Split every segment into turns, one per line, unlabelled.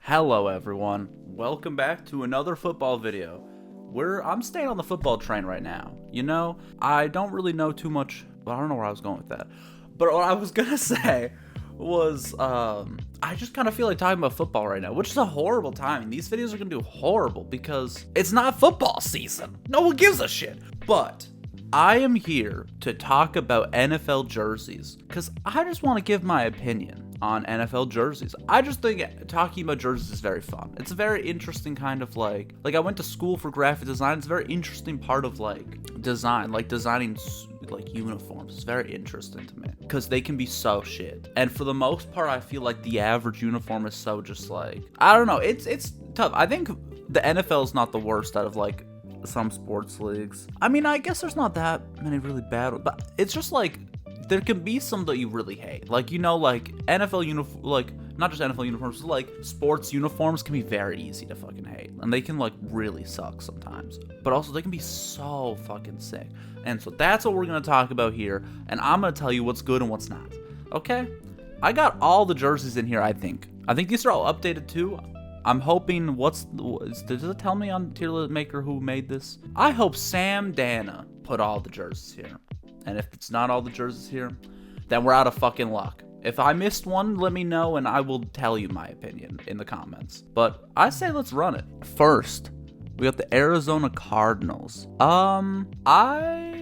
Hello everyone, welcome back to another football video. I'm staying on the football train right now. You know, I don't really know too much, well, I don't know where I was going with that. But what I was gonna say was, I just kind of feel like talking about football right now, which is a horrible timing. These videos are gonna do horrible because it's not football season. No one gives a shit. But I am here to talk about NFL jerseys because I just want to give my opinion on NFL jerseys. I just think talking about jerseys is very fun. It's a very interesting kind of like I went to school for graphic design. It's a very interesting part of design, designing like uniforms. It's very interesting to me because they can be so shit. And for the most part, I feel like the average uniform is so just like, I don't know. It's tough. I think the NFL is not the worst out of like some sports leagues. I mean, I guess there's not that many really bad ones, but it's just like there can be some that you really hate. Like, you know, like NFL uniform, like not just NFL uniforms, but like sports uniforms can be very easy to fucking hate, and they can like really suck sometimes. But also they can be so fucking sick. And so that's what we're gonna talk about here, and I'm gonna tell you what's good and what's not. Okay? I got all the jerseys in here. I think these are all updated too. I'm hoping, does it tell me on Tier List Maker who made this? I hope Sam Dana put all the jerseys here. And if it's not all the jerseys here, then we're out of fucking luck. If I missed one, let me know and I will tell you my opinion in the comments. But I say let's run it. First, we got the Arizona Cardinals. I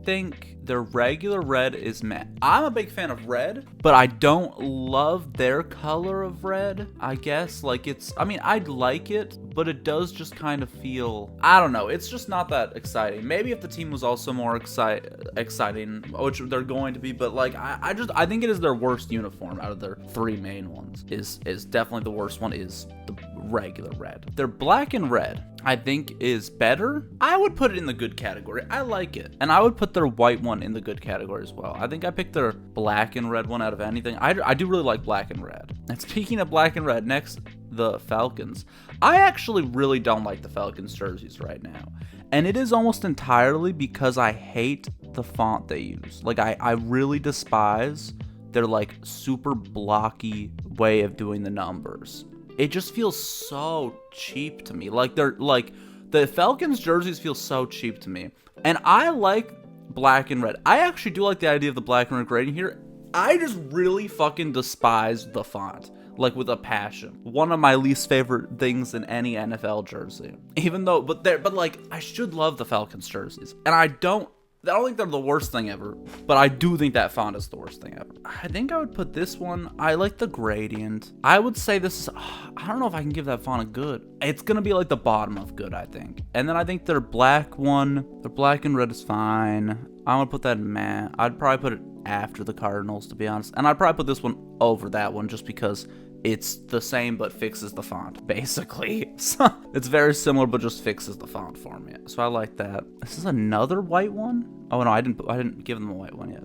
think their regular red is meh. I'm a big fan of red, but I don't love their color of red, I guess. Like I'd like it, but it does just kind of feel, I don't know, it's just not that exciting. Maybe if the team was also more exciting, which they're going to be, but like, I think it is their worst uniform out of their three main ones. Is definitely the worst one is the regular red. Their black and red, I think, is better. I would put it in the good category. I like it. And I would put their white one in the good category as well. I think I picked their black and red one out of anything. I do really like black and red. And speaking of black and red, next, the Falcons. I actually really don't like the Falcons jerseys right now. And it is almost entirely because I hate the font they use. Like, I really despise their like super blocky way of doing the numbers. It just feels so cheap to me. Like, the Falcons jerseys feel so cheap to me. And I like black and red. I actually do like the idea of the black and red grading here. I just really fucking despise the font, like with a passion. One of my least favorite things in any NFL jersey. Even though, but like, I should love the Falcons jerseys. And I don't think they're the worst thing ever, but I do think that font is the worst thing ever. I think I would put this one, I like the gradient. I would say this is, I don't know if I can give that font a good. It's gonna be like the bottom of good, I think. And then I think their black one, their black and red is fine. I'm gonna put that in matte. I'd probably put it after the Cardinals, to be honest. And I'd probably put this one over that one just because it's the same but fixes the font, basically. So it's very similar but just fixes the font for me. So I like that. This is another white one. Oh no, I didn't give them a white one yet.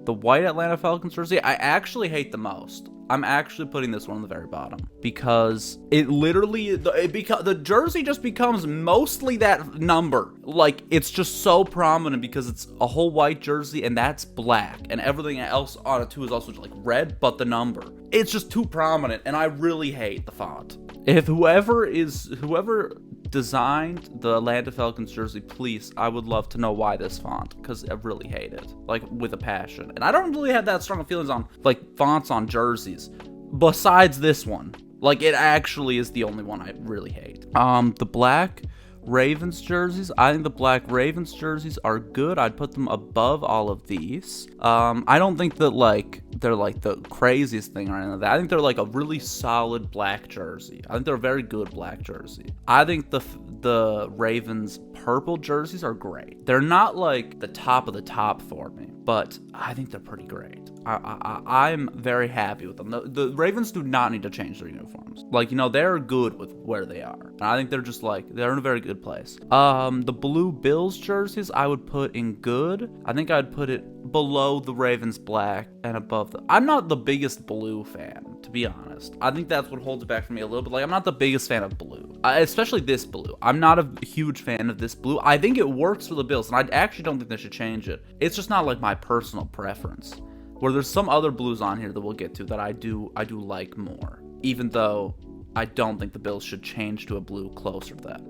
The white Atlanta Falcons jersey, I actually hate the most. I'm actually putting this one on the very bottom because it literally, the jersey just becomes mostly that number. Like, it's just so prominent because it's a whole white jersey and that's black, and everything else on it too is also just like red, but the number. It's just too prominent, and I really hate the font. If whoever designed the Atlanta Falcons jersey, please, I would love to know why this font, because I really hate it, like, with a passion. And I don't really have that strong of feelings on like fonts on jerseys besides this one. Like, it actually is the only one I really hate. The black Ravens jerseys, I think the black Ravens jerseys are good. I'd put them above all of these. I don't think that like they're like the craziest thing or anything like that. I think they're like a really solid black jersey. I think they're a very good black jersey. I think the Ravens purple jerseys are great. They're not like the top of the top for me, but I think they're pretty great. I'm very happy with them. The Ravens do not need to change their uniforms. Like, you know, they're good with where they are. And I think they're just like, they're in a very good place. The blue Bills jerseys, I would put in good. I think I'd put it below the Ravens black and above I'm not the biggest blue fan, to be honest. I think that's what holds it back for me a little bit. Like, I'm not the biggest fan of blue, especially this blue. I'm not a huge fan of this blue. I think it works for the Bills, and I actually don't think they should change it. It's just not like my personal preference. Where there's some other blues on here that we'll get to that I do like more. even though I don't think the Bills should change to a blue closer to that.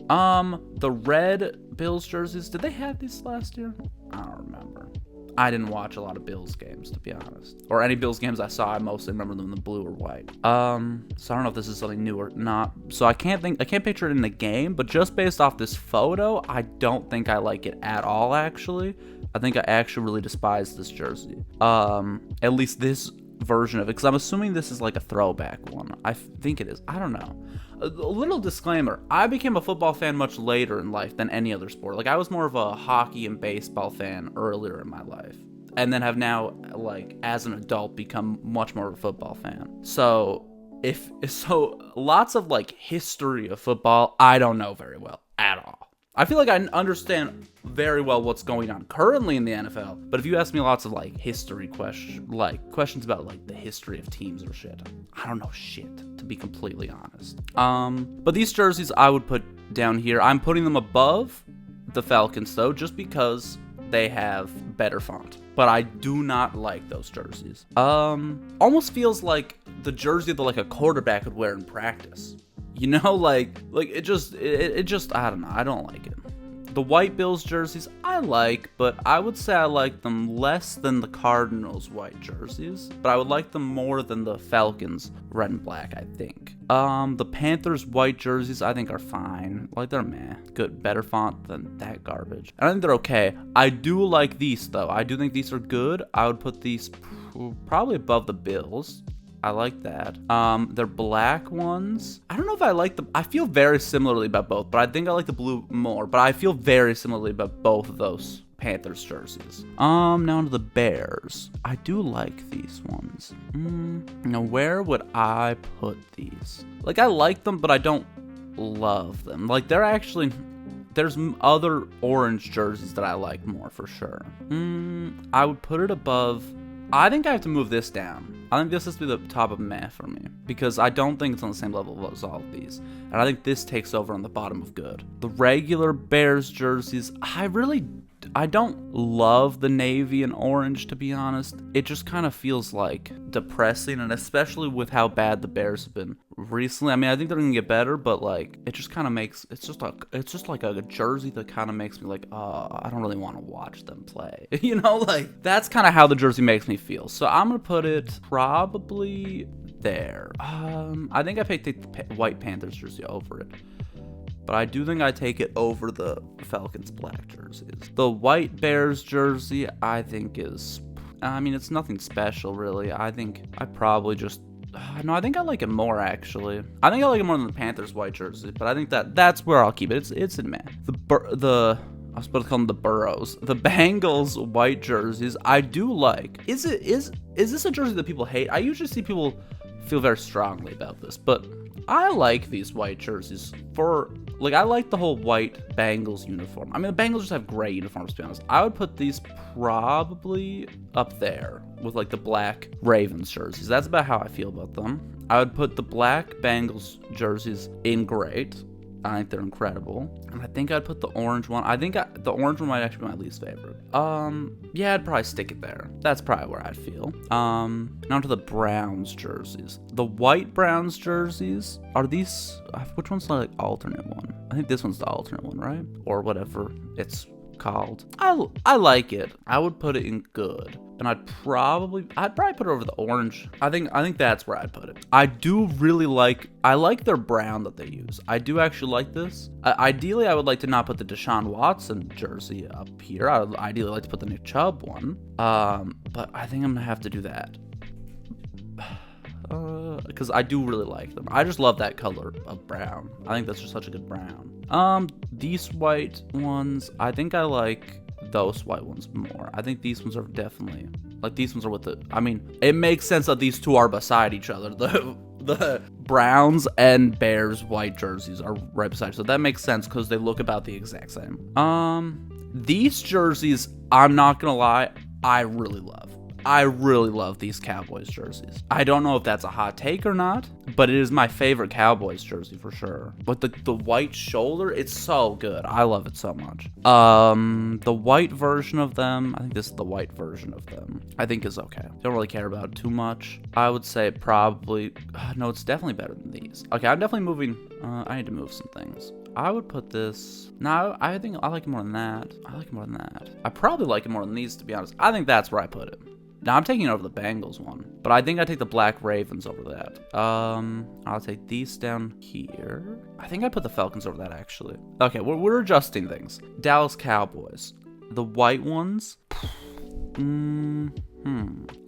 The red Bills jerseys, did they have these last year? I don't remember. I didn't watch a lot of Bills games, to be honest. Or any Bills games I saw, I mostly remember them in the blue or white. So I don't know if this is something new or not. So I can't picture it in the game, but just based off this photo, I don't think I like it at all, actually. I think I actually really despise this jersey. At least this version of it, because I'm assuming this is like a throwback one. I think it is. I don't know. A little disclaimer, I became a football fan much later in life than any other sport. Like, I was more of a hockey and baseball fan earlier in my life, and then have now, like, as an adult, become much more of a football fan. So lots of like history of football, I don't know very well at all. I feel like I understand very well what's going on currently in the NFL, but if you ask me lots of like history questions about like the history of teams or shit, I don't know shit, to be completely honest. But these jerseys I would put down here. I'm putting them above the Falcons though, just because they have better font. But I do not like those jerseys. Almost feels like the jersey that like a quarterback would wear in practice. You know, like it just, I don't know. I don't like it. The white Bills jerseys I like, but I would say I like them less than the Cardinals white jerseys. But I would like them more than the Falcons red and black, I think. The Panthers white jerseys I think are fine. Like, they're meh. Good, better font than that garbage. And I think they're okay. I do like these though. I do think these are good. I would put these probably above the Bills. I like that. They're black ones. I don't know if I like them. I feel very similarly about both, but I think I like the blue more. But I feel very similarly about both of those Panthers jerseys. Now to the Bears. I do like these ones. Now where would I put these? Like, I like them, but I don't love them. Like, there's other orange jerseys that I like more for sure. I would put it above. I think I have to move this down. I think this has to be the top of meh for me, because I don't think it's on the same level as all of these. And I think this takes over on the bottom of good. The regular Bears jerseys, I don't love the navy and orange, to be honest. It just kind of feels like depressing, and especially with how bad the Bears have been recently. I mean, I think they're gonna get better, but like, it just kind of makes, it's just like a jersey that kind of makes me like, I don't really want to watch them play. You know, like, that's kind of how the jersey makes me feel. So I'm gonna put it probably there. I think I take the white Panthers jersey over it. But I do think I take it over the Falcons black jerseys. The white Bears jersey, I think is, I mean, it's nothing special really. I think I probably just, no, I think I like it more actually. I think I like it more than the Panthers white jersey, but I think that's where I'll keep it. It's in man. I was supposed to call them the Burrows. The Bengals white jerseys, I do like. Is this a jersey that people hate? I usually see people feel very strongly about this, but I like these white jerseys I like the whole white Bengals uniform. I mean, the Bengals just have great uniforms, to be honest. I would put these probably up there with like the black Ravens jerseys. That's about how I feel about them. I would put the black Bengals jerseys in great. I think they're incredible. And I think I'd put the orange one. I think the orange one might actually be my least favorite. Yeah, I'd probably stick it there. That's probably where I'd feel. Now to the Browns jerseys. The white Browns jerseys, are these, which one's the like alternate one? I think this one's the alternate one, right? Or whatever it's called. I like it. I would put it in good. And I'd probably put it over the orange. I think that's where I'd put it. I like their brown that they use. I do actually like this. Ideally, I would like to not put the Deshaun Watson jersey up here. I would ideally like to put the Nick Chubb one. But I think I'm gonna have to do that. Because I do really like them. I just love that color of brown. I think that's just such a good brown. These white ones, I think I like those white ones more. I think these ones are definitely, like, these ones are with the, I mean, it makes sense that these two are beside each other. The Browns and Bears white jerseys are right beside each other. So that makes sense because they look about the exact same. These jerseys, I'm not gonna lie, I really love. I really love these Cowboys jerseys. I don't know if that's a hot take or not, but it is my favorite Cowboys jersey for sure. But the white shoulder, it's so good. I love it so much. The white version of them, I think this is the white version of them, I think is okay. Don't really care about it too much. I would say probably, no, it's definitely better than these. Okay, I'm definitely moving, I need to move some things. I would put this, no, I think I like it more than that. I like it more than that. I probably like it more than these, to be honest. I think that's where I put it. Now, I'm taking over the Bengals one, but I think I take the Black Ravens over that. I'll take these down here. I think I put the Falcons over that, actually. Okay, we're adjusting things. Dallas Cowboys. The white ones.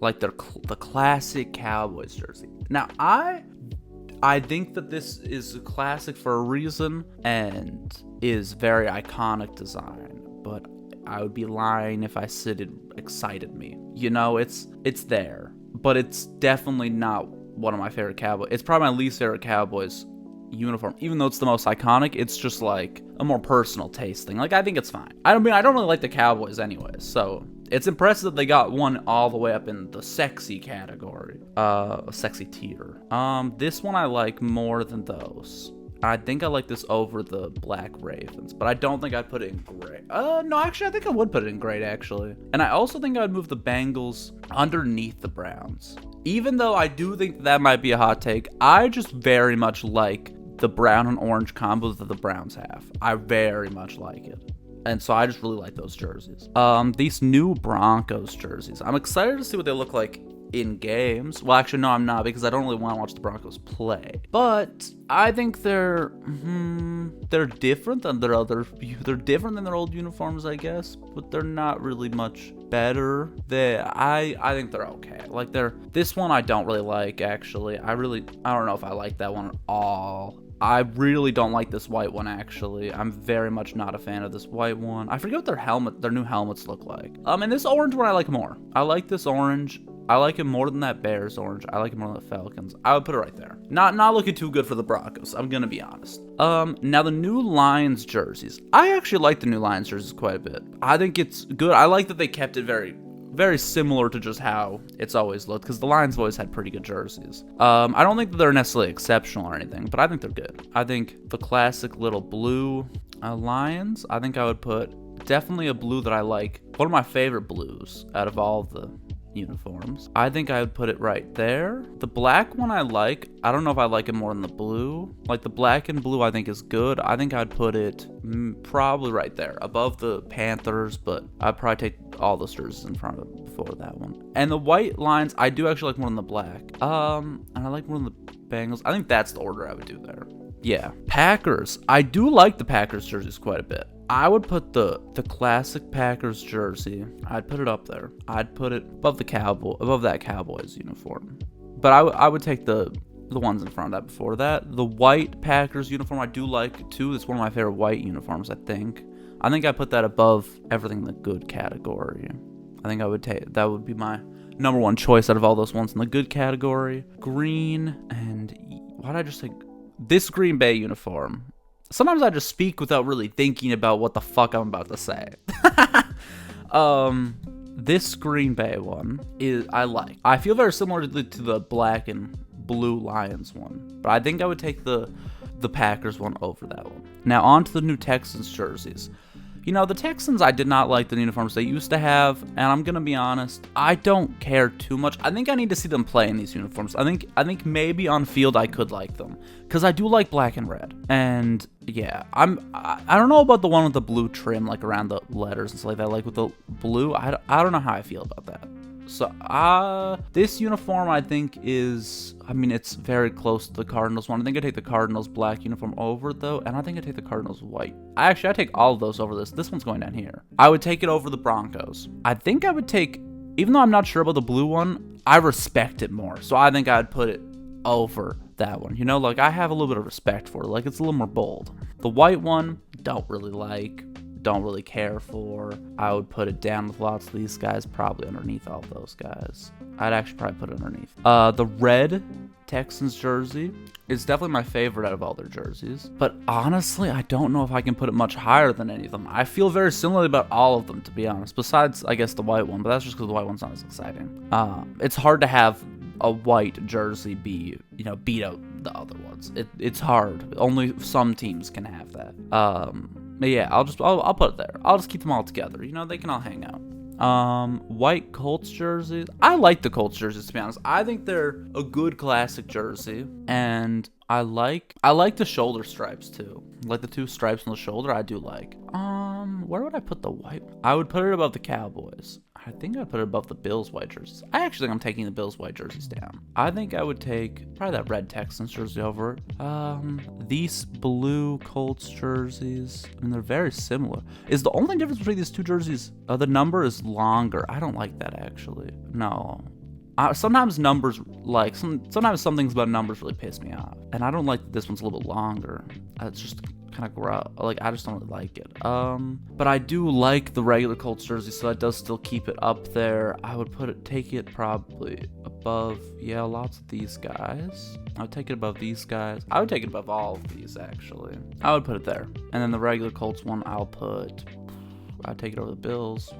Like the classic Cowboys jersey. Now, I think that this is a classic for a reason and is very iconic design, but I would be lying if I said it excited me. You know, it's there, but it's definitely not one of my favorite Cowboys. It's probably my least favorite Cowboys uniform. Even though it's the most iconic, it's just like a more personal taste thing. Like, I think it's fine. I don't really like the Cowboys anyways, so it's impressive that they got one all the way up in the sexy category. Sexy tier. This one I like more than those. I think I like this over the Black Ravens, but I don't think I'd put it in gray. No, actually, I think I would put it in gray, actually. And I also think I'd move the Bengals underneath the Browns. Even though I do think that might be a hot take, I just very much like the brown and orange combos that the Browns have. I very much like it. And so I just really like those jerseys. These new Broncos jerseys. I'm excited to see what they look like in games. Well, actually, no, I'm not, because I don't really want to watch the Broncos play. But I think they're different than they're different than their old uniforms, I guess. But they're not really much better. I think they're okay. Like this one I don't really like, actually. I don't know if I like that one at all. I really don't like this white one, actually. I'm very much not a fan of this white one. I forget what their new helmets look like. And this orange one I like more. I like this orange. I like it more than that Bears orange. I like it more than the Falcons. I would put it right there. Not looking too good for the Broncos, I'm gonna be honest. Now the new Lions jerseys. I actually like the new Lions jerseys quite a bit. I think it's good. I like that they kept it very, very similar to just how it's always looked, because the Lions have always had pretty good jerseys. I don't think that they're necessarily exceptional or anything, but I think they're good. I think the classic little blue Lions, I think I would put definitely a blue that I like. One of my favorite blues out of all of the uniforms. I think I would put it right there. The black one I like. I don't know if I like it more than the blue. Like the black and blue I think is good. I think I'd put it probably right there above the Panthers, but I'd probably take all the jerseys in front of it before that one. And the white lines I do actually like more than the black. And I like more than the Bengals. I think that's the order I would do there. Yeah. Packers. I do like the Packers jerseys quite a bit. I would put the classic Packers jersey. I'd put it up there. I'd put it above that Cowboys uniform. But I would take the ones in front of that before that. The white Packers uniform I do like too. It's one of my favorite white uniforms, I think. I think I put that above everything in the good category. I think I would take that would be my number one choice out of all those ones in the good category. Green and why did I just say this Green Bay uniform? Sometimes I just speak without really thinking about what the fuck I'm about to say. This Green Bay one I like. I feel very similar to the black and blue Lions one, but I think I would take the Packers one over that one. Now on to the new Texans jerseys. You know, the Texans, I did not like the uniforms they used to have, and I'm gonna be honest, I don't care too much. I think I need to see them play in these uniforms. I think maybe on field I could like them, because I do like black and red. And yeah, I don't know about the one with the blue trim, like around the letters and stuff like that. Like with the blue, I don't know how I feel about that. So, this uniform I think is, it's very close to the Cardinals one. I think I'd take the Cardinals black uniform over it though, and I think I'd take the Cardinals white. I'd take all of those over this. This one's going down here. I would take it over the Broncos. I think I would take, even though I'm not sure about the blue one, I respect it more. So I think I'd put it over that one. You know, like I have a little bit of respect for it. Like it's a little more bold. The white one, don't really like. don't really care for. I would put it down with lots of these guys, probably underneath all those guys. I'd actually probably put it underneath. The red Texans jersey is definitely my favorite out of all their jerseys. But honestly, I don't know if I can put it much higher than any of them. I feel very similarly about all of them, to be honest. Besides, I guess, the white one, but that's just because the white one's not as exciting. It's hard to have a white jersey beat out the other ones. It's hard. Only some teams can have that. But yeah, I'll put it there. I'll just keep them all together. They can all hang out. White Colts jerseys. I like the Colts jerseys, to be honest. I think they're a good classic jersey, and I like the shoulder stripes too. Like the 2 stripes on the shoulder, I do like. Where would I put the white? I would put it above the Cowboys. I think I'd put it above the Bills white jerseys. I actually think I'm taking the Bills white jerseys down. I think I would take probably that red Texans jersey over it. These blue Colts jerseys, I mean, they're very similar. Is the only difference between these 2 jerseys, the number is longer. I don't like that, actually. No. Sometimes numbers, sometimes some things about numbers really piss me off. And I don't like that this one's a little bit longer. It's just kind of gross. I just don't really like it. But I do like the regular Colts jersey, so that does still keep it up there. I would take it probably above, lots of these guys. I would take it above these guys. I would take it above all of these, actually. I would put it there. And then the regular Colts one, I'd take it over the Bills.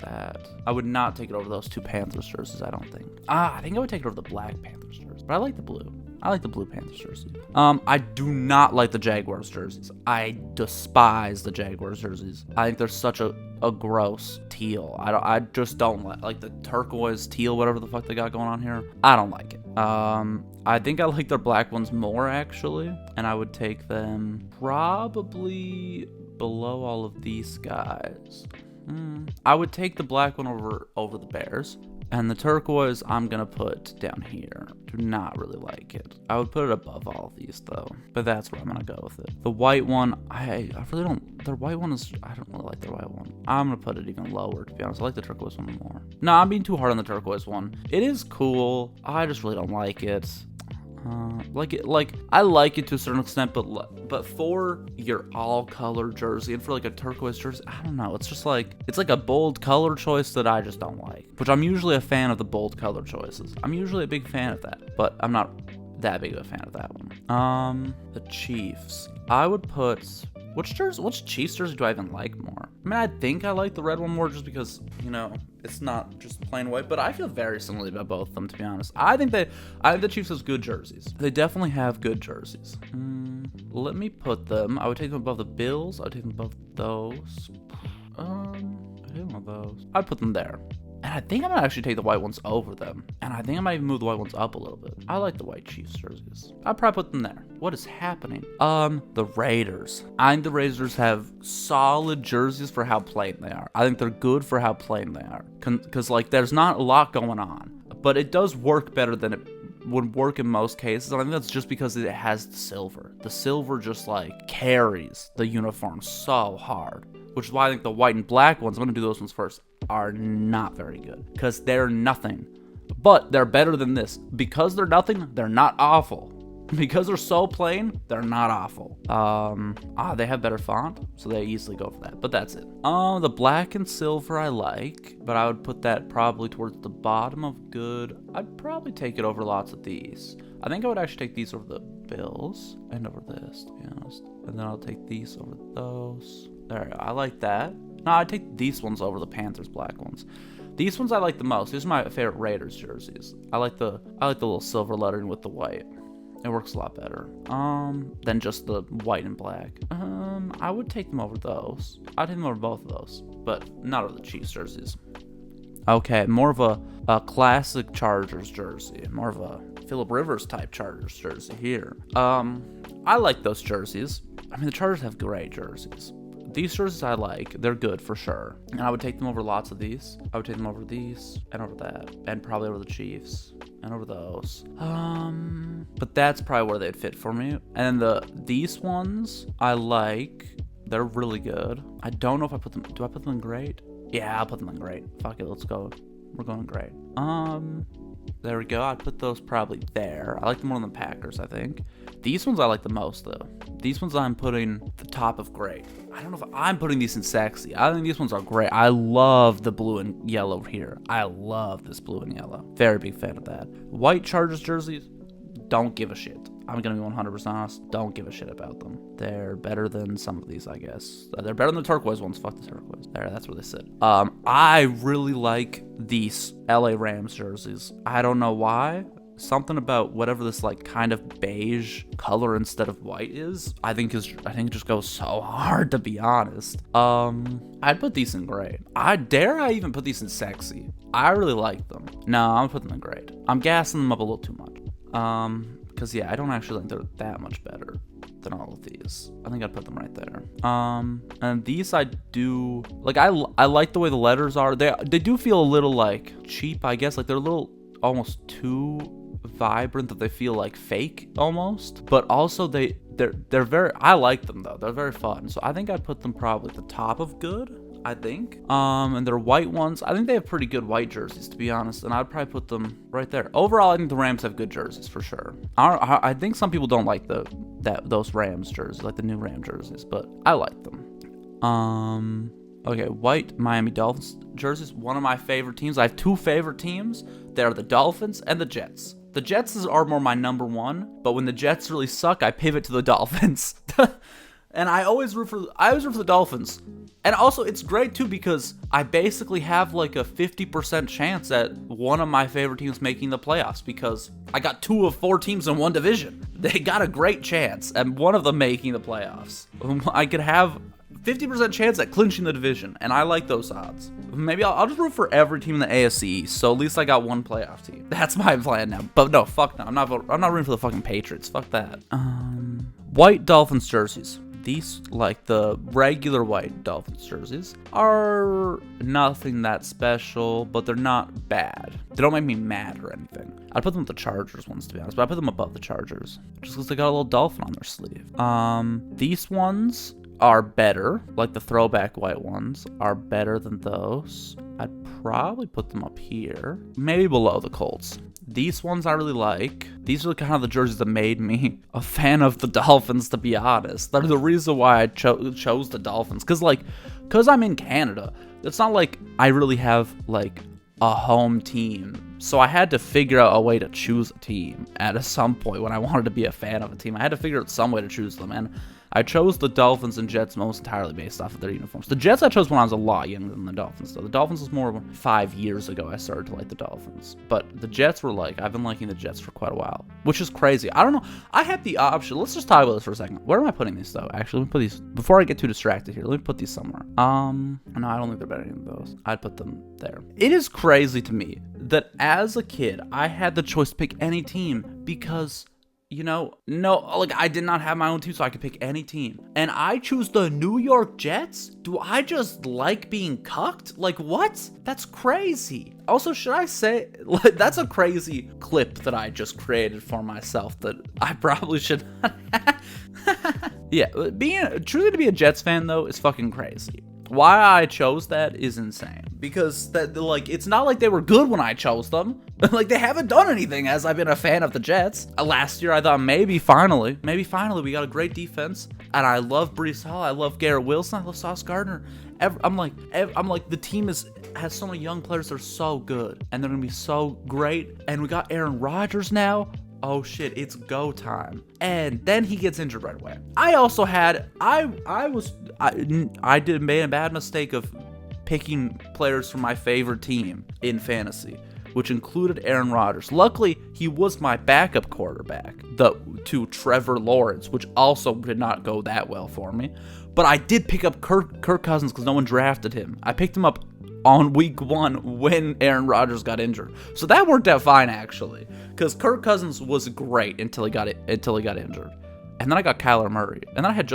That. I would not take it over those 2 Panthers jerseys, I don't think. I think I would take it over the black Panthers jersey, but I like the blue. I like the blue Panthers jersey. I do not like the Jaguars jerseys. I despise the Jaguars jerseys. I think they're such a gross teal. I just don't like the turquoise teal, whatever the fuck they got going on here. I don't like it. I think I like their black ones more, actually, and I would take them probably below all of these guys. I would take the black one over the Bears, and the turquoise I'm gonna put down here. Do not really like it. I would put it above all of these though, but that's where I'm gonna go with it. The white one, I really don't. Their white one I don't really like their white one. I'm gonna put it even lower, to be honest. I like the turquoise one more. No, I'm being too hard on the turquoise one. It is cool. I just really don't like it. I like it to a certain extent, but for your all-color jersey and for like a turquoise jersey, I don't know. It's just it's like a bold color choice that I just don't like. Which I'm usually a fan of the bold color choices. I'm usually a big fan of that, but I'm not that big of a fan of that one. The Chiefs. I would put. Which Chiefs jersey do I even like more? I mean, I think I like the red one more just because, it's not just plain white, but I feel very similarly about both of them, to be honest. I think the Chiefs has good jerseys. They definitely have good jerseys. Let me put them. I would take them above the Bills. I would take them above those. I take them above those. I'd put them there. And I think I'm gonna actually take the white ones over them. And I think I might even move the white ones up a little bit. I like the white Chiefs jerseys. I'd probably put them there. What is happening? The Raiders. I think the Raiders have solid jerseys for how plain they are. I think they're good for how plain they are. Because, there's not a lot going on. But it does work better than it would work in most cases. And I think that's just because it has the silver. The silver just, carries the uniform so hard. Which is why I think the white and black ones, I'm going to do those ones first, are not very good. Because they're nothing. But they're better than this. Because they're nothing, they're not awful. Because they're so plain, they're not awful. They have better font, so they easily go for that. But that's it. The black and silver I like, but I would put that probably towards the bottom of good. I'd probably take it over lots of these. I think I would actually take these over the Bills and over this, to be honest. And then I'll take these over those. There, I like that. No, I'd take these ones over the Panthers black ones. These ones I like the most. These are my favorite Raiders jerseys. I like the little silver lettering with the white. It works a lot better than just the white and black. I would take them over those. I'd take them over both of those, but not over the Chiefs jerseys. Okay, more of a classic Chargers jersey, more of a Phillip Rivers type Chargers jersey here. I like those jerseys. I mean, the Chargers have great jerseys. These jerseys I like. They're good for sure. And I would take them over lots of these. I would take them over these and over that. And probably over the Chiefs. And over those. But that's probably where they'd fit for me. And these ones I like. They're really good. I don't know if I put them. Do I put them in great? Yeah, I'll put them in great. Fuck it, let's go. We're going great. There we go. I'd put those probably there. I like them more than the Packers, I think. These ones I like the most, though. These ones I'm putting the top of great. I don't know if I'm putting these in sexy. I think these ones are great. I love the blue and yellow here. I love this blue and yellow. Very big fan of that. White Chargers jerseys, don't give a shit. I'm going to be 100% honest. Don't give a shit about them. They're better than some of these, I guess. They're better than the turquoise ones. Fuck the turquoise. There, that's where they sit. I really like these LA Rams jerseys. I don't know why. Something about whatever this like kind of beige color instead of white is, I think it just goes so hard, to be honest. I'd put these in gray. I even put these in sexy. I really like them. No, I'm putting them in gray. I'm gassing them up a little too much. Because yeah, I don't actually think they're that much better than all of these. I think I'd put them right there. And these I do like. I like the way the letters are. They do feel a little like cheap, I guess. Like they're a little almost too vibrant that they feel like fake almost. But also they're very. I like them though. They're very fun. So I think I'd put them probably at the top of good. I think. And they're white ones. I think they have pretty good white jerseys, to be honest, and I'd probably put them right there. Overall, I think the Rams have good jerseys for sure. I think some people don't like those Rams jerseys, like the new Ram jerseys, but I like them. Okay, white Miami Dolphins jerseys, one of my favorite teams. I have two favorite teams. They're the Dolphins and the Jets. The Jets are more my number one, but when the Jets really suck, I pivot to the Dolphins. And I always root for the Dolphins. And also, it's great, too, because I basically have, like, a 50% chance at one of my favorite teams making the playoffs, because I got 2 of 4 teams in one division. They got a great chance at one of them making the playoffs. I could have 50% chance at clinching the division, and I like those odds. Maybe I'll just root for every team in the AFC East, so at least I got one playoff team. That's my plan now. But no, fuck no. I'm not rooting for the fucking Patriots. Fuck that. White Dolphins jerseys. These, like the regular white Dolphins jerseys, are nothing that special, but they're not bad. They don't make me mad or anything. I'd put them with the Chargers ones, to be honest, but I put them above the Chargers, just because they got a little dolphin on their sleeve. These ones are better, like the throwback white ones, are better than those. I'd probably put them up here, maybe below the Colts. These ones I really like. These are kind of the jerseys that made me a fan of the Dolphins, to be honest. They're the reason why I chose the Dolphins. Because I'm in Canada. It's not like I really have, like, a home team. So I had to figure out a way to choose a team at some point when I wanted to be a fan of a team. I had to figure out some way to choose them. And I chose the Dolphins and Jets most entirely based off of their uniforms. The Jets I chose when I was a lot younger than the Dolphins, though. The Dolphins was more 5 years ago I started to like the Dolphins. But the Jets were like, I've been liking the Jets for quite a while, which is crazy. I don't know. I had the option. Let's just talk about this for a second. Where am I putting these, though? Actually, let me put these, before I get too distracted here, let me put these somewhere. No, I don't think they're better than those. I'd put them there. It is crazy to me that as a kid, I had the choice to pick any team because, you know, I did not have my own team, so I could pick any team. And I choose the New York Jets? Do I just like being cucked? Like, what? That's crazy. Also, should I say, like, that's a crazy clip that I just created for myself that I probably should not have. Yeah, choosing to be a Jets fan, though, is fucking crazy. Why I chose that is insane. Because it's not like they were good when I chose them. Like, they haven't done anything as I've been a fan of the Jets. Last year I thought maybe finally we got a great defense. And I love Breece Hall. I love Garrett Wilson. I love Sauce Gardner. I'm like the team has so many young players that are so good, and they're gonna be so great. And we got Aaron Rodgers now. Oh shit, it's go time. And then he gets injured right away. I also had I made a bad mistake of picking players from my favorite team in fantasy, which included Aaron Rodgers. Luckily, he was my backup quarterback to Trevor Lawrence, which also did not go that well for me. But I did pick up Kirk Cousins because no one drafted him. I picked him up on week 1 when Aaron Rodgers got injured. So that worked out fine, actually, because Kirk Cousins was great until he got injured. And then I got Kyler Murray. And then I had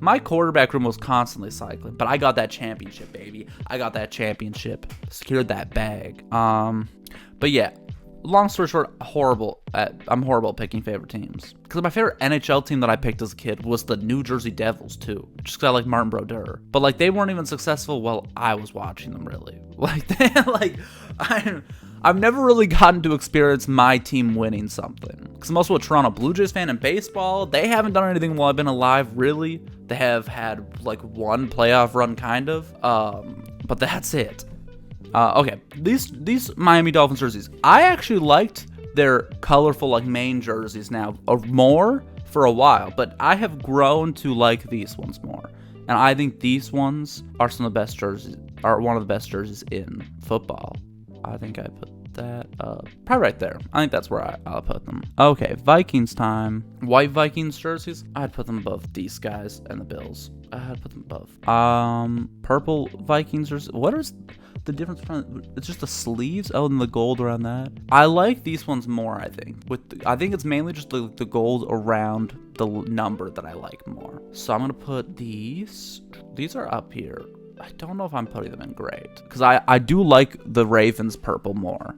my quarterback room was constantly cycling, but I got that championship, baby. I got that championship. Secured that bag. But yeah, long story short, I'm horrible at picking favorite teams. Because my favorite NHL team that I picked as a kid was the New Jersey Devils, too. Just because I like Martin Brodeur. But, like, they weren't even successful while I was watching them, really. Like, I've never really gotten to experience my team winning something. Because I'm also a Toronto Blue Jays fan in baseball. They haven't done anything while I've been alive, really. They have had like one playoff run, kind of. But that's it. Okay, these Miami Dolphins jerseys, I actually liked their colorful like main jerseys now more for a while, but I have grown to like these ones more. And I think these ones are some of the best jerseys, are one of the best jerseys in football. I think I put that probably right there. I think that's where I'll put them. Okay, Vikings time. White Vikings jerseys, I'd put them above these guys and the Bills. I'd put them above. Purple Vikings jerseys. What is the difference between? It's just the sleeves. Oh, and the gold around that. I like these ones more. I think I think it's mainly just the gold around the number that I like more. So I'm gonna put these. These are up here. I don't know if I'm putting them in great because I do like the Ravens purple more,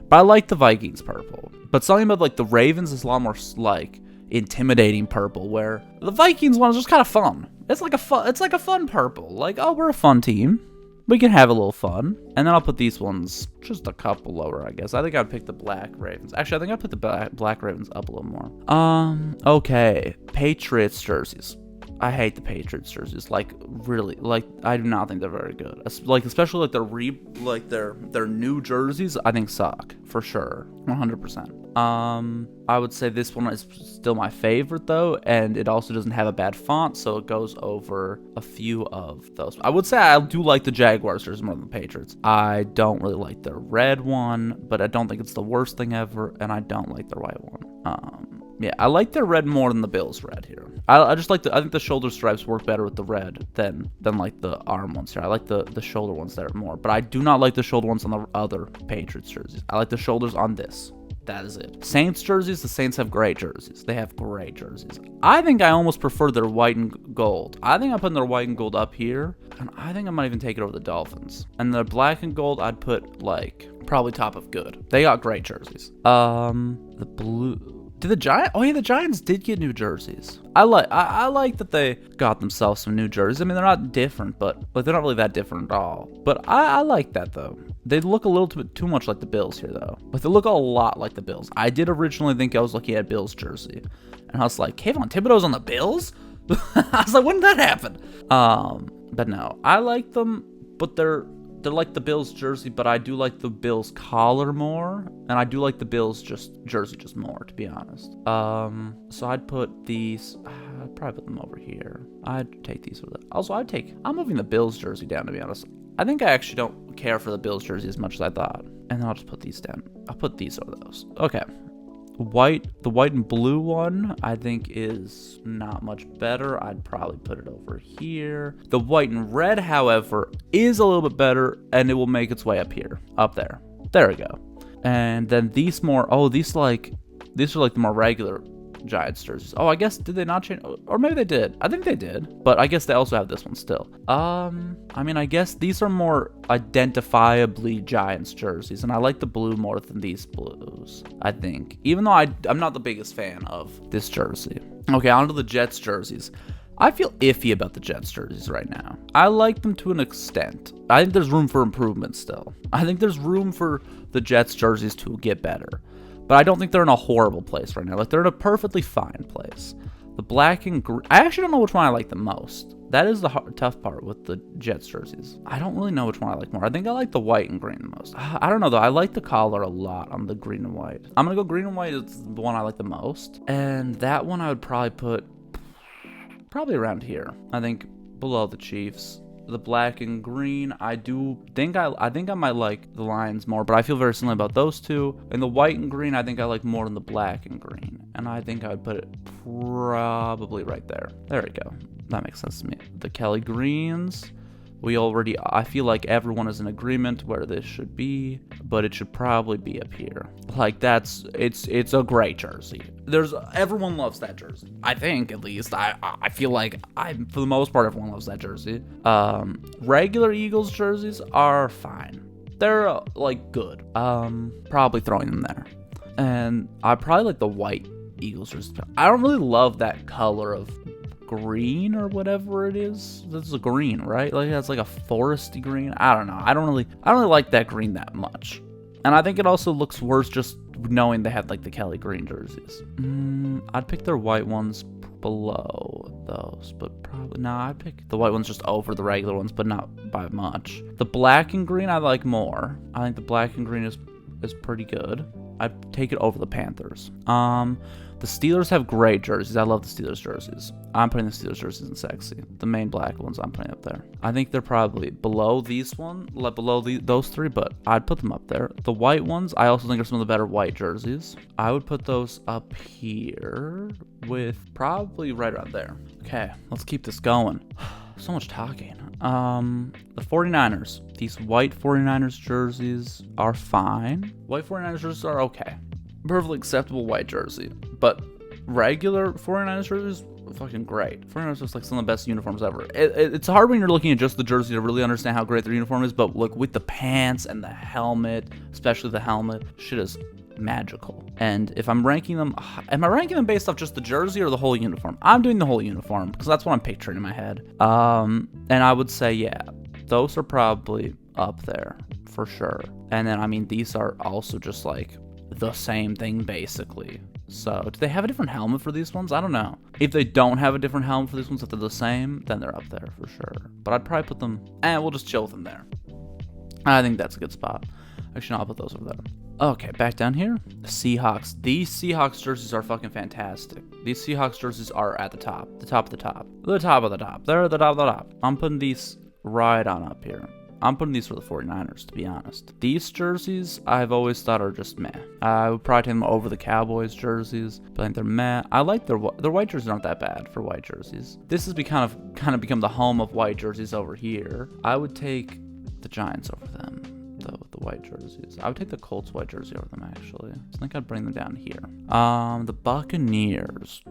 but I like the Vikings purple. But something about like the Ravens is a lot more like intimidating purple, where the Vikings one is just kind of fun. It's like a fun purple. Like, oh, we're a fun team. We can have a little fun. And then I'll put these ones just a couple lower, I guess. I think I'd pick the black Ravens. Actually, I think I'd put the black Ravens up a little more. Okay. Patriots jerseys. I hate the Patriots jerseys. Like, really. Like, I do not think they're very good. Like, especially like their new jerseys, I think suck. For sure. 100%. I would say this one is still my favorite though, and it also doesn't have a bad font, so it goes over a few of those. I would say I do like the Jaguars jersey more than the Patriots. I don't really like their red one, but I don't think it's the worst thing ever, and I don't like their white one. Yeah, I like their red more than the Bills red here. I just like I think the shoulder stripes work better with the red than like the arm ones here. I like the shoulder ones there more, but I do not like the shoulder ones on the other Patriots jerseys. I like the shoulders on this. That is it. Saints jerseys, the Saints have great jerseys. They have great jerseys. I think I almost prefer their white and gold. I think I'm putting their white and gold up here, and I think I might even take it over the Dolphins. And their black and gold, I'd put like probably top of good. They got great jerseys. The blue. Did the Giants? Oh yeah, the Giants did get new jerseys. I like that they got themselves some new jerseys. I mean, they're not different, but like they're not really that different at all. But I like that though. They look a little bit too much like the Bills here though. Like they look a lot like the Bills. I did originally think I was looking at Bills jersey, and I was like, Kayvon Thibodeau's on the Bills. I was like, when did that happen? But no, I like them, but they're like the Bills jersey, but I do like the Bills collar more, and I do like the Bills jersey just more, to be honest. So I'd put these. I'd probably put them over here. I'd take these with it. Also, I'm moving the Bills jersey down, to be honest. I think I actually don't care for the Bills jersey as much as I thought, and then I'll just put these down. I'll put these over those. Okay. The white and blue one, I think is not much better. I'd probably put it over here. The white and red, however, is a little bit better, and it will make its way up here, up there. There we go. And then these more, these are like the more regular Giants jerseys. Oh, I guess, did they not change? Or maybe they did. I think they did, but I guess they also have this one still. I mean, I guess these are more identifiably Giants jerseys, and I like the blue more than these blues, I think. Even though I'm not the biggest fan of this jersey. Okay, on to the Jets jerseys. I feel iffy about the Jets jerseys right now. I like them to an extent. I think there's room for improvement still. I think there's room for the Jets jerseys to get better. But I don't think they're in a horrible place right now. Like, they're in a perfectly fine place. The black and green, I actually don't know which one I like the most. That is the tough part with the Jets jerseys. I don't really know which one I like more. I think I like the white and green the most. I don't know, though. I like the collar a lot on the green and white. I'm going to go green and white is the one I like the most. And that one I would probably put around here. I think below the Chiefs. The black and green, I think I might like the Lions more, but I feel very similar about those two. And the white and green, I think I like more than the black and green. And I think I would put it probably right there. There we go. That makes sense to me. The Kelly greens, I feel like everyone is in agreement where this should be, but it should probably be up here. Like it's a great jersey. Everyone loves that jersey. I think, at least. I feel like for the most part, everyone loves that jersey. Regular Eagles jerseys are fine. They're like good. Probably throwing them there. And I probably like the white Eagles jersey. I don't really love that color of green or whatever it is. This is a green, right? Like that's like a foresty green. I don't know. I don't really like that green that much. And I think it also looks worse just knowing they had like the Kelly green jerseys. I'd pick their white ones below those, but probably I'd pick the white ones just over the regular ones, but not by much. The black and green I like more. I think the black and green is pretty good. I'd take it over the Panthers. The Steelers have great jerseys. I love the Steelers jerseys. I'm putting the Steelers jerseys in sexy. The main black ones I'm putting up there. I think they're probably below these one, like below those three, but I'd put them up there. The white ones, I also think are some of the better white jerseys. I would put those up here with probably right around there. Okay, let's keep this going. So much talking. The 49ers. These white 49ers jerseys are fine. White 49ers jerseys are okay. Perfectly acceptable white jersey. But regular 49ers jerseys, fucking great. 49ers is like some of the best uniforms ever. It's hard when you're looking at just the jersey to really understand how great their uniform is, but look, with the pants and the helmet, especially the helmet, shit is magical. And if I'm ranking them, am I ranking them based off just the jersey or the whole uniform? I'm doing the whole uniform because that's what I'm picturing in my head. And I would say, yeah, those are probably up there for sure. And then, I mean, these are also just like the same thing basically. So do they have a different helmet for these ones? I don't know. If they don't have a different helmet for these ones, if they're the same, then they're up there for sure. But I'd probably put them, we'll just chill with them there. I think that's a good spot. Actually, no, I'll put those over there. Okay, back down here. The Seahawks. These Seahawks jerseys are fucking fantastic. These Seahawks jerseys are at the top. The top of the top. The top of the top. They're at the top of the top. I'm putting these right on up here. I'm putting these for the 49ers, to be honest. These jerseys, I've always thought are just meh. I would probably take them over the Cowboys jerseys, but I think they're meh. I like their white jerseys aren't that bad for white jerseys. This has kind of become the home of white jerseys over here. I would take the Giants over them, though, with the white jerseys. I would take the Colts white jersey over them, actually. I think I'd bring them down here. The Buccaneers.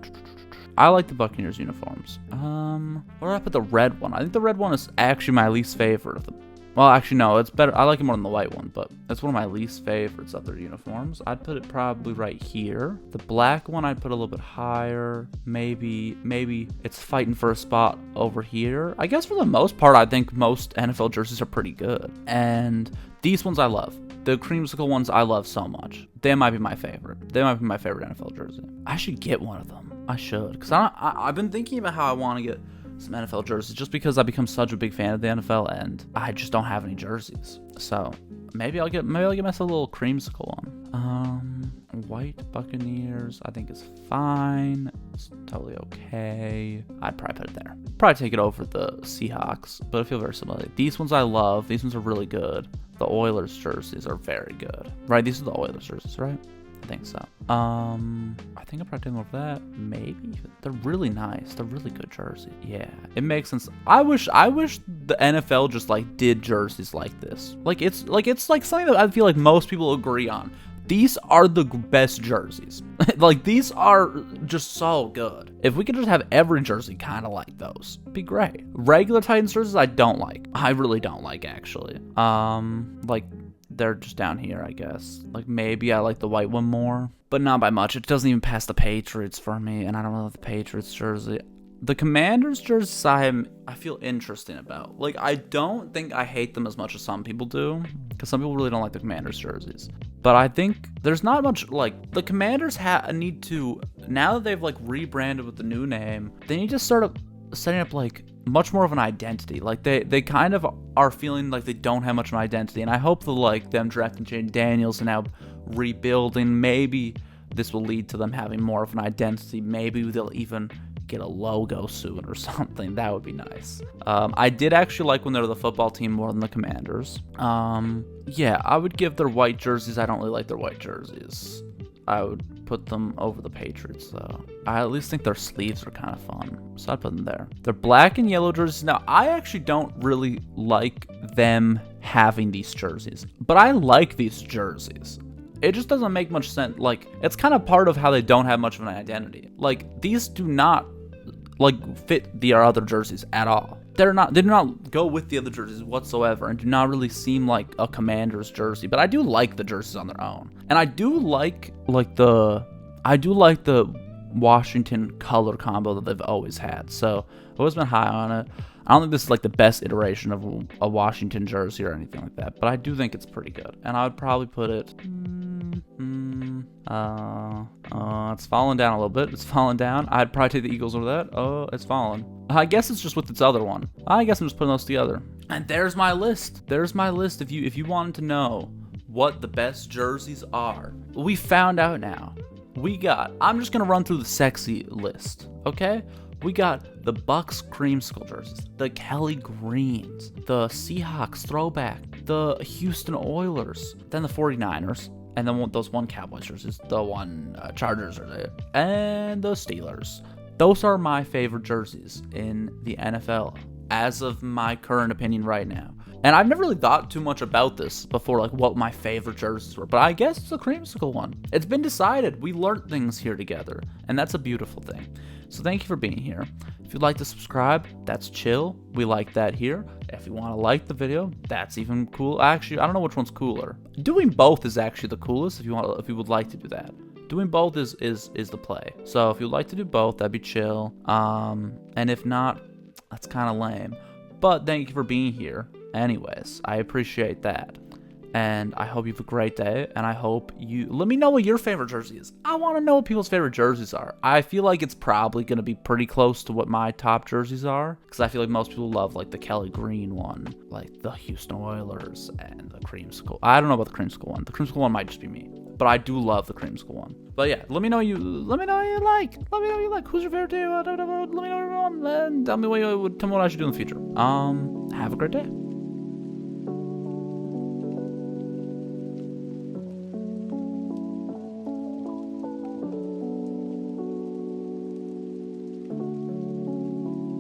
I like the Buccaneers uniforms. Where do I put the red one? I think the red one is actually my least favorite of them. Well, actually, no, it's better. I like it more than the white one, but it's one of my least favorites of their uniforms. I'd put it probably right here. The black one, I'd put a little bit higher. Maybe it's fighting for a spot over here. I guess for the most part, I think most NFL jerseys are pretty good. And these ones I love. The creamsicle ones I love so much. They might be my favorite. They might be my favorite NFL jersey. I should get one of them. I should. Because I've been thinking about how I want to get some NFL jerseys just because I've become such a big fan of the NFL and I just don't have any jerseys. So maybe I'll get myself a little creamsicle one. White Buccaneers I think is fine. It's totally okay. I'd probably put it there. Probably take it over the Seahawks, but I feel very similar. These ones I love. These ones are really good. The Oilers jerseys are very good. Right, these are the Oilers jerseys, right? I think so. I think I'll probably take them over that. Maybe. They're really nice. They're really good jersey. Yeah, it makes sense. I wish the NFL just like did jerseys like this. Like it's like something that I feel like most people agree on. These are the best jerseys. Like these are just so good. If we could just have every jersey kind of like those, it'd be great. Regular Titans jerseys I don't like. I really don't like actually. Like they're just down here, I guess. Like maybe I like the white one more, but not by much. It doesn't even pass the Patriots for me, and I don't really like the Patriots jersey. The Commanders jerseys I feel interesting about. Like I don't think I hate them as much as some people do, because some people really don't like the Commanders jerseys. But I think there's not much, like, the Commanders need to, now that they've, like, rebranded with the new name, they need to start up setting up, like, much more of an identity. Like, they kind of are feeling like they don't have much of an identity, and I hope that, like, them drafting Jaden Daniels and now rebuilding, maybe this will lead to them having more of an identity. Maybe they'll even get a logo soon or something. That would be nice. I did actually like when they were the football team more than the Commanders. Yeah, I would give their white jerseys. I don't really like their white jerseys. I would put them over the Patriots, though. I at least think their sleeves are kind of fun, so I'd put them there. Their black and yellow jerseys. Now, I actually don't really like them having these jerseys, but I like these jerseys. It just doesn't make much sense. Like, it's kind of part of how they don't have much of an identity. Like, these do not, like, fit the other jerseys at all. They do not go with the other jerseys whatsoever and do not really seem like a Commander's jersey, but I do like the jerseys on their own. And I do like the Washington color combo that they've always had. So I've always been high on it. I don't think this is like the best iteration of a Washington jersey or anything like that, but I do think it's pretty good. And I would probably put it. It's falling down a little bit. It's falling down. I'd probably take the Eagles over that. Oh, it's fallen. I guess it's just with its other one. I guess I'm just putting those together. And there's my list. There's my list. If you wanted to know what the best jerseys are, we found out now. I'm just gonna run through the sexy list, okay? We got the Bucks creamsicle jerseys, the Kelly Greens, the Seahawks throwback, the Houston Oilers, then the 49ers, and then those one Cowboys jerseys, the one Chargers are there, and the Steelers. Those are my favorite jerseys in the NFL as of my current opinion right now. And I've never really thought too much about this before, like what my favorite jerseys were. But I guess it's a creamsicle one. It's been decided. We learned things here together. And that's a beautiful thing. So thank you for being here. If you'd like to subscribe, that's chill. We like that here. If you want to like the video, that's even cool. Actually, I don't know which one's cooler. Doing both is actually the coolest if you would like to do that. Doing both is the play. So if you'd like to do both, that'd be chill. And if not, that's kind of lame. But thank you for being here. Anyways, I appreciate that. And I hope you have a great day. And I hope you let me know what your favorite jersey is. I want to know what people's favorite jerseys are. I feel like it's probably going to be pretty close to what my top jerseys are. Because I feel like most people love like the Kelly Green one, like the Houston Oilers, and the creamsicle. I don't know about the creamsicle one. The creamsicle one might just be me. But I do love the creamsicle one. But yeah, let me know what you like. Let me know what you like. Who's your favorite team? Let me know everyone. And tell me what I should do in the future. Have a great day.